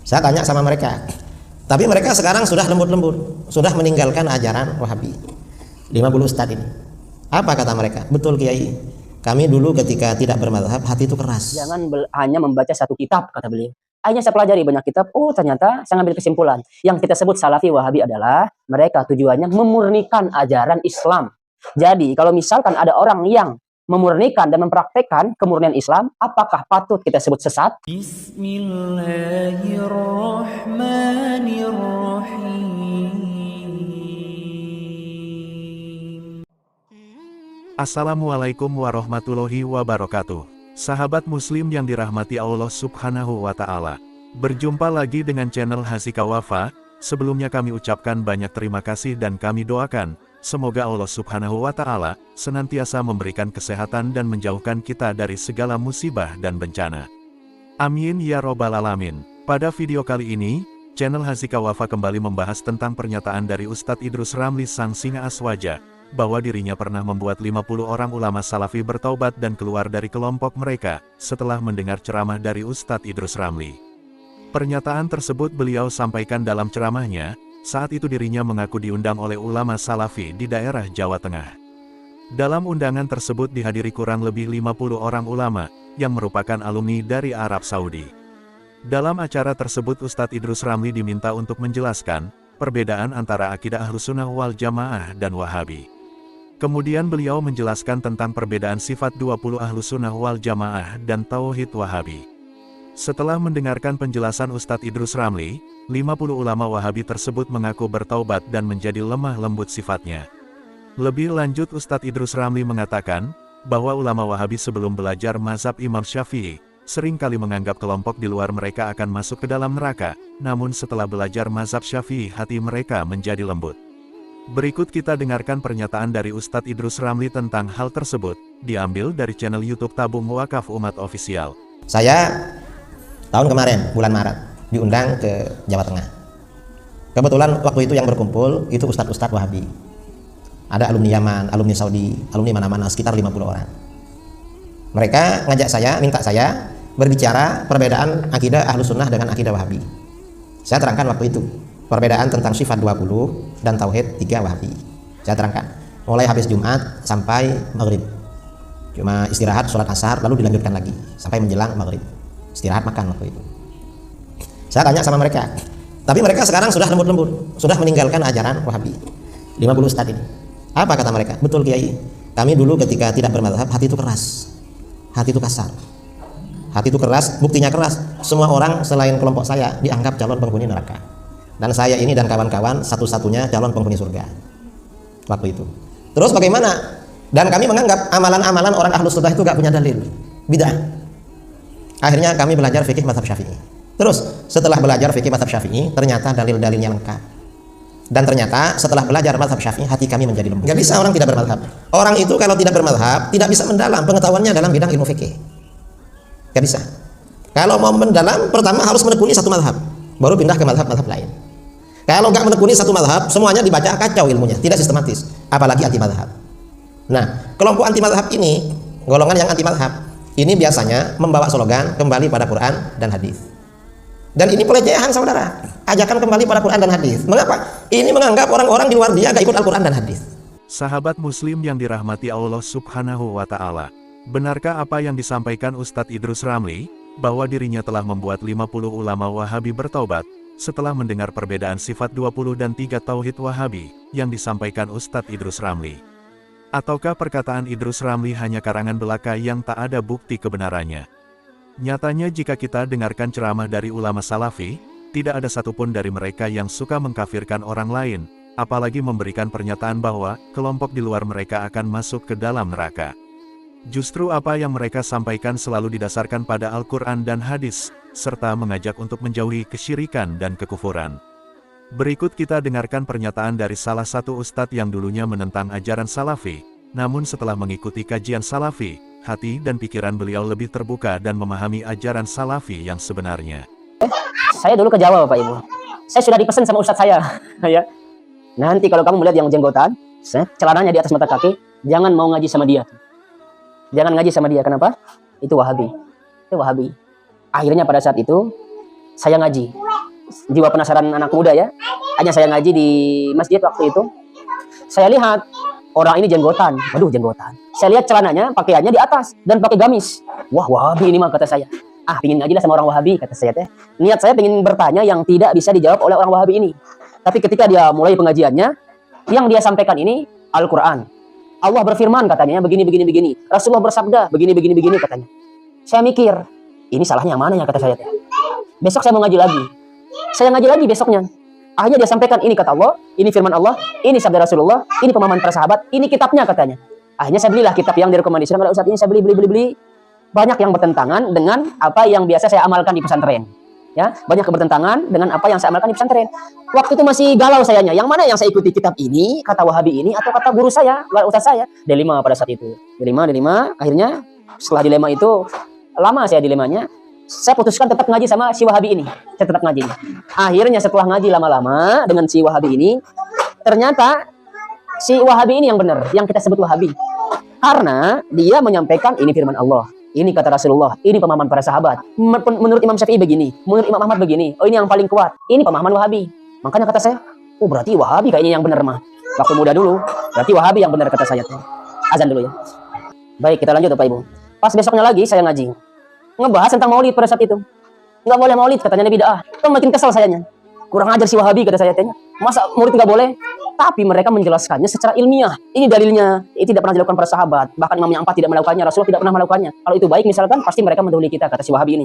Saya tanya sama mereka, tapi mereka sekarang sudah lembut-lembut, sudah meninggalkan ajaran Wahabi. 50 ustadz ini. Apa kata mereka? Betul Kiai, kami dulu ketika tidak bermadzhab hati itu keras. Jangan hanya membaca satu kitab, kata beliau. Akhirnya saya pelajari banyak kitab. Oh, ternyata saya ngambil kesimpulan. Yang kita sebut Salafi Wahabi adalah mereka tujuannya memurnikan ajaran Islam. Jadi, kalau misalkan ada orang yang memurnikan dan mempraktekkan kemurnian Islam, apakah patut kita sebut sesat? Bismillahirrahmanirrahim. Assalamualaikum warahmatullahi wabarakatuh. Sahabat muslim yang dirahmati Allah subhanahu wa ta'ala. Berjumpa lagi dengan channel Hasika Wafa. Sebelumnya kami ucapkan banyak terima kasih dan kami doakan semoga Allah subhanahu wa ta'ala senantiasa memberikan kesehatan dan menjauhkan kita dari segala musibah dan bencana. Amin ya robbal alamin. Pada video kali ini, channel Hasika Wafa kembali membahas tentang pernyataan dari Ustadz Idrus Ramli sang singa aswaja, bahwa dirinya pernah membuat 50 orang ulama salafi bertaubat dan keluar dari kelompok mereka, setelah mendengar ceramah dari Ustadz Idrus Ramli. Pernyataan tersebut beliau sampaikan dalam ceramahnya, saat itu dirinya mengaku diundang oleh ulama salafi di daerah Jawa Tengah. Dalam undangan tersebut dihadiri kurang lebih 50 orang ulama, yang merupakan alumni dari Arab Saudi. Dalam acara tersebut Ustadz Idrus Ramli diminta untuk menjelaskan perbedaan antara akidah Ahlussunnah wal Jamaah dan Wahabi. Kemudian beliau menjelaskan tentang perbedaan sifat 20 Ahlussunnah wal Jamaah dan Tauhid Wahabi. Setelah mendengarkan penjelasan Ustadz Idrus Ramli, 50 ulama Wahabi tersebut mengaku bertaubat dan menjadi lemah lembut sifatnya. Lebih lanjut Ustadz Idrus Ramli mengatakan, bahwa ulama Wahabi sebelum belajar mazhab Imam Syafi'i, seringkali menganggap kelompok di luar mereka akan masuk ke dalam neraka, namun setelah belajar mazhab Syafi'i hati mereka menjadi lembut. Berikut kita dengarkan pernyataan dari Ustadz Idrus Ramli tentang hal tersebut, diambil dari channel YouTube Tabung Wakaf Umat Official. Saya tahun kemarin, bulan Maret, diundang ke Jawa Tengah. Kebetulan waktu itu yang berkumpul, itu ustadz-ustadz Wahabi. Ada alumni Yaman, alumni Saudi, alumni mana-mana, sekitar 50 orang. Mereka ngajak saya, minta saya berbicara perbedaan akidah Ahlussunnah dengan akidah Wahabi. Saya terangkan waktu itu, perbedaan tentang sifat 20 dan Tauhid 3 Wahabi. Saya terangkan, mulai habis Jumat sampai Maghrib. Cuma istirahat, sholat asar, lalu dilanjutkan lagi, sampai menjelang Maghrib. Istirahat makan waktu itu. Saya tanya sama mereka, tapi mereka sekarang sudah lembut-lembut, sudah meninggalkan ajaran Wahabi. 50 ustadz ini. Apa kata mereka? Betul Kiai, kami dulu ketika tidak bermadzhab hati itu keras, hati itu kasar, hati itu keras. Buktinya keras, semua orang selain kelompok saya dianggap calon penghuni neraka, dan saya ini dan kawan-kawan satu-satunya calon penghuni surga waktu itu. Terus bagaimana? Dan kami menganggap amalan-amalan orang Ahlus Sunnah itu gak punya dalil, bidah. Akhirnya kami belajar fikih mazhab Syafi'i. Terus setelah belajar fikih mazhab Syafi'i, ternyata dalil-dalilnya lengkap. Dan ternyata setelah belajar mazhab Syafi'i, hati kami menjadi lembut. Gak bisa orang tidak bermazhab. Orang itu kalau tidak bermazhab, tidak bisa mendalam pengetahuannya dalam bidang ilmu fikih. Gak bisa. Kalau mau mendalam, pertama harus menekuni satu mazhab, baru pindah ke mazhab-mazhab lain. Kalau nggak menekuni satu mazhab, semuanya dibaca kacau ilmunya, tidak sistematis, apalagi anti mazhab. Nah, kelompok anti mazhab ini, golongan yang anti mazhab, ini biasanya membawa slogan kembali pada Quran dan hadis. Dan ini pelecehan saudara, ajakan kembali pada Quran dan hadis. Mengapa? Ini menganggap orang-orang di luar dia gak ikut Al-Quran dan hadis. Sahabat muslim yang dirahmati Allah subhanahu wa ta'ala, benarkah apa yang disampaikan Ustadz Idrus Ramli, bahwa dirinya telah membuat 50 ulama Wahabi bertaubat, setelah mendengar perbedaan sifat 20 dan 3 Tauhid Wahabi, yang disampaikan Ustadz Idrus Ramli? Ataukah perkataan Idrus Ramli hanya karangan belaka yang tak ada bukti kebenarannya? Nyatanya jika kita dengarkan ceramah dari ulama salafi, tidak ada satupun dari mereka yang suka mengkafirkan orang lain, apalagi memberikan pernyataan bahwa kelompok di luar mereka akan masuk ke dalam neraka. Justru apa yang mereka sampaikan selalu didasarkan pada Al-Quran dan hadis, serta mengajak untuk menjauhi kesyirikan dan kekufuran. Berikut kita dengarkan pernyataan dari salah satu ustadz yang dulunya menentang ajaran salafi, namun setelah mengikuti kajian salafi, hati dan pikiran beliau lebih terbuka dan memahami ajaran salafi yang sebenarnya. Saya dulu ke Jawa Bapak Ibu. Saya sudah dipesan sama ustadz saya. Ya. Nanti kalau kamu melihat yang jenggotan, celananya di atas mata kaki, jangan mau ngaji sama dia. Jangan ngaji sama dia. Kenapa? Itu Wahabi. Itu Wahabi. Akhirnya pada saat itu, saya ngaji. jiwa penasaran anak muda ya. Hanya saya ngaji di masjid waktu itu. Saya lihat orang ini jenggotan. Waduh, jenggotan. Saya lihat celananya, pakaiannya di atas dan pakai gamis. Wah, Wahabi ini mah, kata saya. Ah, pingin ngaji lah sama orang Wahabi, kata saya teh. Niat saya pengen bertanya yang tidak bisa dijawab oleh orang Wahabi ini. Tapi ketika dia mulai pengajiannya, yang dia sampaikan ini Al-Quran. Allah berfirman katanya begini. Rasulullah bersabda begini katanya. Saya mikir, ini salahnya yang mana ya, kata saya teh. Besok saya mau ngaji lagi. Saya ngaji lagi besoknya. Akhirnya dia sampaikan ini kata Allah, ini firman Allah, ini sabda Rasulullah, ini pemahaman para sahabat, ini kitabnya katanya. Akhirnya saya belilah kitab yang direkomendasikan oleh Ustadz ini. Saya beli. Banyak yang bertentangan dengan apa yang biasa saya amalkan di pesantren. Ya, banyak bertentangan dengan apa yang saya amalkan di pesantren. Waktu itu masih galau sayanya. Yang mana yang saya ikuti, kitab ini, kata Wahabi ini, atau kata guru saya, Ustadz saya? Dilema pada saat itu. Dilema. Akhirnya setelah dilema itu, lama saya dilemanya. Saya putuskan tetap ngaji sama si Wahabi ini. Saya tetap ngaji. Akhirnya setelah ngaji lama-lama dengan si Wahabi ini, ternyata si Wahabi ini yang benar, yang kita sebut Wahabi. Karena dia menyampaikan ini firman Allah, ini kata Rasulullah, ini pemahaman para sahabat. Menurut Imam Syafi'i begini, menurut Imam Ahmad begini. Oh, ini yang paling kuat. Ini pemahaman Wahabi. Makanya kata saya, oh berarti Wahabi kayaknya yang benar mah. Waktu muda dulu, berarti Wahabi yang benar, kata saya. Azan dulu ya. Baik, kita lanjut Bapak Ibu. Pas besoknya lagi saya ngaji. Ngebahas tentang maulid pada saat itu. Nggak boleh maulid, katanya bid'ah. Itu makin kesel sayanya. Kurang ajar si Wahabi, kata saya tanya. Masa murid nggak boleh? Tapi mereka menjelaskannya secara ilmiah. Ini dalilnya. Ini tidak pernah dilakukan para sahabat. Bahkan Imam yang 4 tidak melakukannya. Rasulullah tidak pernah melakukannya. Kalau itu baik misalkan, pasti mereka mendahului kita, kata si Wahabi ini.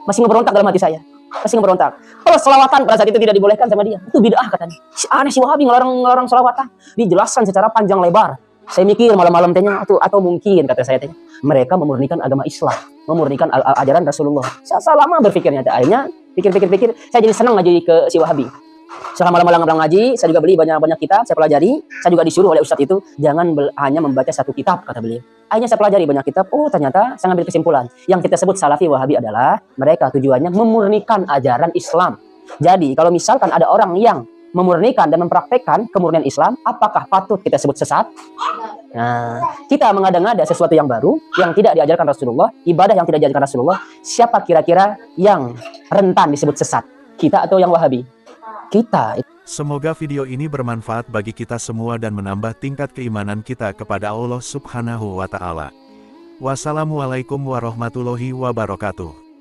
Masih ngeberontak dalam hati saya. Masih ngeberontak. Kalau selawatan pada saat itu tidak dibolehkan sama dia. Itu bid'ah katanya. Aneh si Wahabi ngelarang selawatan. Dijelaskan secara panjang lebar. Saya mikir malam-malam tanya atau mungkin, kata saya tanya, mereka memurnikan agama Islam, memurnikan ajaran Rasulullah. Saya lama berpikirnya. Akhirnya pikir, saya jadi senang ngaji ke si Wahabi. Setelah malam-malam ngaji, saya juga beli banyak kitab, saya pelajari. Saya juga disuruh oleh Ustadz itu, jangan hanya membaca satu kitab, kata beliau. Akhirnya saya pelajari banyak kitab. Oh, ternyata saya ngambil kesimpulan. Yang kita sebut Salafi Wahabi adalah mereka tujuannya memurnikan ajaran Islam. Jadi, kalau misalkan ada orang yang memurnikan dan mempraktekkan kemurnian Islam, apakah patut kita sebut sesat? Nah, kita mengada-ngada sesuatu yang baru, yang tidak diajarkan Rasulullah, ibadah yang tidak diajarkan Rasulullah, siapa kira-kira yang rentan disebut sesat? Kita atau yang Wahabi? Kita. Semoga video ini bermanfaat bagi kita semua dan menambah tingkat keimanan kita kepada Allah Subhanahu wa Ta'ala. Wassalamualaikum warahmatullahi wabarakatuh.